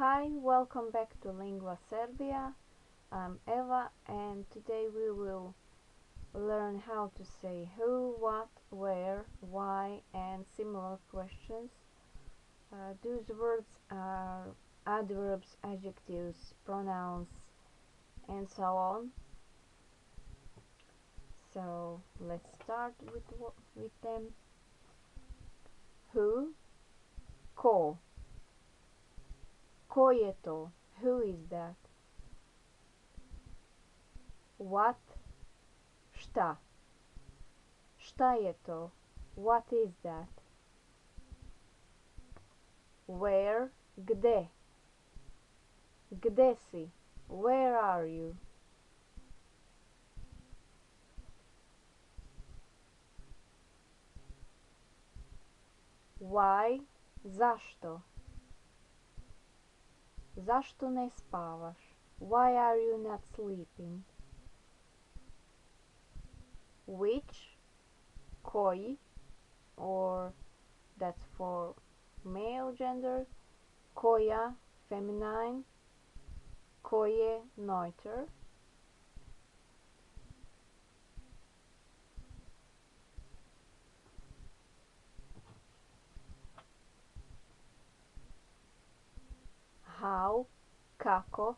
Hi, welcome back to Lingua Serbia. I'm Eva and today we will learn how to say who, what, where, why and similar questions. Those words are adverbs, adjectives, pronouns and so on. So let's start with them. Who, ko. Ko je to? Who is that? What? Šta? Šta je to? What is that? Where? Gde? Gde si? Where are you? Why? Zašto? Zašto ne spavaš? Why are you not sleeping? Which? Koji? Or that's for male gender. Koja? Feminine. Koje? Neuter. How? Kako?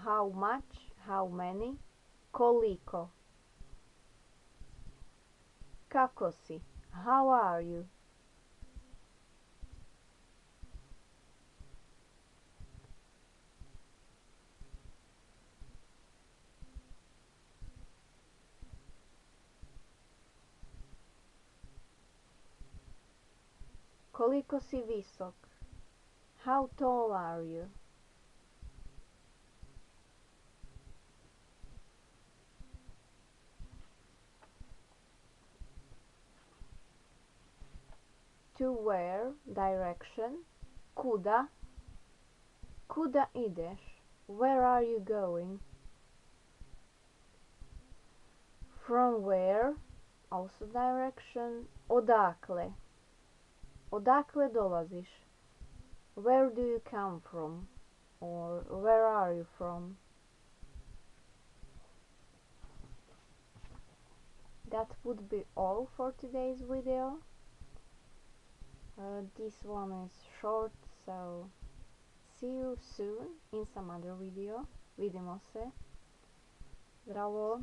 How much? How many? Koliko? Kako si? How are you? Koliko si visok? How tall are you? To where? Direction. Kuda? Kuda ideš? Where are you going? From where? Also direction. Odakle? Odakle dolaziš? Where do you come from? Or where are you from? That would be all for today's video. This one is short, so see you soon in some other video. Vidimo se. Zdravo!